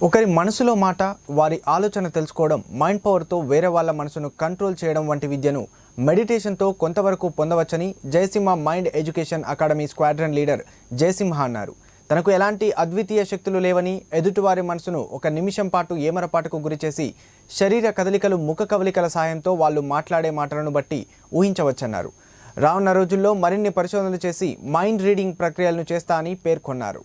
ఒకరి మనసులో మాట వారి ఆలోచన తెలుసుకోవడం మైండ్ పవర్తో వేరే వాళ్ళ మనసును కంట్రోల్ చేయడం వంటి విద్యను మెడిటేషన్తో కొంతవరకు పొందవచ్చని Jayasimha mind education academy squadron leader Jayasimha అన్నారు. తనకు ఎలాంటి అద్వితీయ శక్తులు లేవని, ఎదుటివారి మనసును ఒక నిమిషం పాటు ఏమరపాటుకు గురిచేసి శరీర కదలికలు, ముఖ కవలికల సాయంతో వాళ్ళు మాట్లాడే మాటలను బట్టి ఊహించవచ్చన్నారు. రానున్న రోజుల్లో మరిన్ని పరిశోధనలు చేసి మైండ్ రీడింగ్ ప్రక్రియలను చేస్తా అని పేర్కొన్నారు.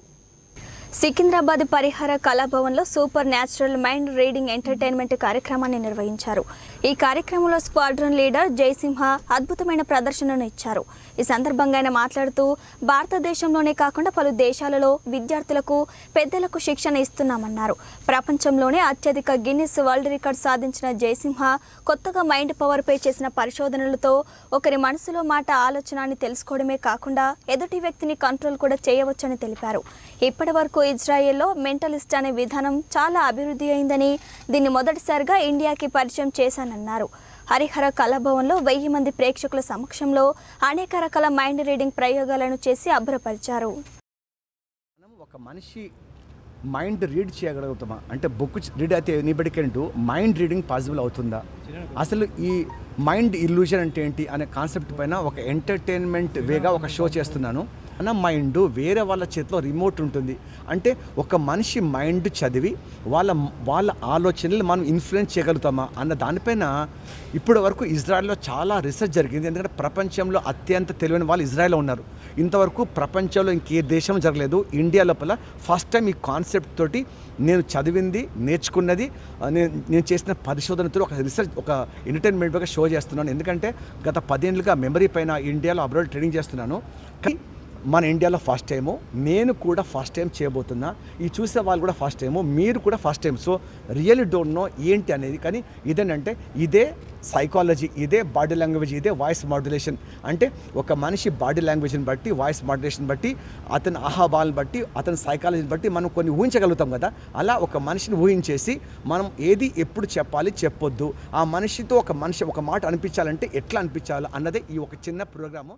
సికింద్రాబాద్ హరి హర కళా భవన్లో super natural mind reading entertainment కార్యక్రమాన్ని నిర్వహించారు. ఈ కార్యక్రమంలో స్క్వాడ్రన్ లీడర్ జయసింహ అద్భుతమైన ప్రదర్శనను ఇచ్చారు. ఈ సందర్భంగా ఆయన మాట్లాడుతూ భారతదేశంలోనే కాకుండా పలు దేశాలలో విద్యార్థులకు, పెద్దలకు శిక్షణ ఇస్తున్నామన్నారు. ప్రపంచంలోనే అత్యధిక గిన్నిస్ వరల్డ్ రికార్డ్ సాధించిన జయసింహ కొత్తగా మైండ్ పవర్పై చేసిన పరిశోధనలతో ఒకరి మనసులో మాట, ఆలోచన అని తెలుసుకోవడమే కాకుండా ఎదుటి వ్యక్తిని కంట్రోల్ కూడా చేయవచ్చని తెలిపారు. ఇప్పటి వరకు ఇజ్రాయెల్లో మెంటలిస్ట్ అనే విధానం చాలా అభివృద్ధి అయిందని, దీన్ని మొదటిసారిగా ఇండియాకి పరిచయం చేశానన్నారు. హరిహర కళా భవన్లో 1000 మంది ప్రేక్షకుల సమక్షంలో అనేక రకాల మైండ్ రీడింగ్ ప్రయోగాలను చేసి అభ్రపరిచారు. ఒక మనిషి మైండ్ రీడ్ చేయగలుగుతామా అంటే బుక్ రీడ్ అయితే anybody can do, mind reading possible అవుతుందా, అసలు ఈ మైండ్ ఇల్యూజన్ అంటే ఏంటి అనే కాన్సెప్ట్ పైన ఒక ఎంటర్టైన్మెంట్ వేగా ఒక షో చేస్తున్నాను. మన మైండ్ వేరే వాళ్ళ చేతిలో రిమోట్ ఉంటుంది. అంటే ఒక మనిషి మైండ్ చదివి వాళ్ళ ఆలోచనలు మనం ఇన్ఫ్లుయెన్స్ చేయగలుగుతామా అన్న దానిపైన ఇప్పటి వరకు ఇజ్రాయెల్లో చాలా రీసెర్చ్ జరిగింది. ఎందుకంటే ప్రపంచంలో అత్యంత తెలివైన వాళ్ళు ఇజ్రాయెల్లో ఉన్నారు. ఇంతవరకు ప్రపంచంలో ఇంకే దేశం జరగలేదు. ఇండియా లోపల ఫస్ట్ టైం ఈ కాన్సెప్ట్ తోటి నేను చదివింది, నేర్చుకున్నది, నేను చేసిన పరిశోధనతో ఒక రీసెర్చ్, ఒక ఎంటర్టైన్మెంట్గా షో చేస్తున్నాను. ఎందుకంటే గత 10 ఏళ్ళుగా మెమరీ పైన ఇండియాలో అబ్రాడ్ ట్రైనింగ్ చేస్తున్నాను. మన ఇండియాలో ఫస్ట్ టైము, నేను కూడా ఫస్ట్ టైం చేయబోతున్నా. ఈ చూసే వాళ్ళు కూడా ఫస్ట్ టైము, మీరు కూడా first time. So really don't know ఏంటి అనేది. కానీ ఇదేంటంటే ఇదే సైకాలజీ, ఇదే బాడీ లాంగ్వేజ్, ఇదే వాయిస్ మాడ్యులేషన్. అంటే ఒక మనిషి బాడీ లాంగ్వేజ్ని బట్టి, వాయిస్ మాడ్యులేషన్ బట్టి, అతని ఆహాభావాలను బట్టి, అతని సైకాలజీని బట్టి మనం కొన్ని ఊహించగలుగుతాం కదా. అలా ఒక మనిషిని ఊహించేసి మనం ఏది ఎప్పుడు చెప్పాలి, చెప్పొద్దు, ఆ మనిషితో ఒక మాట అనిపించాలంటే ఎట్లా అనిపించాలి అన్నదే ఈ ఒక చిన్న ప్రోగ్రాము.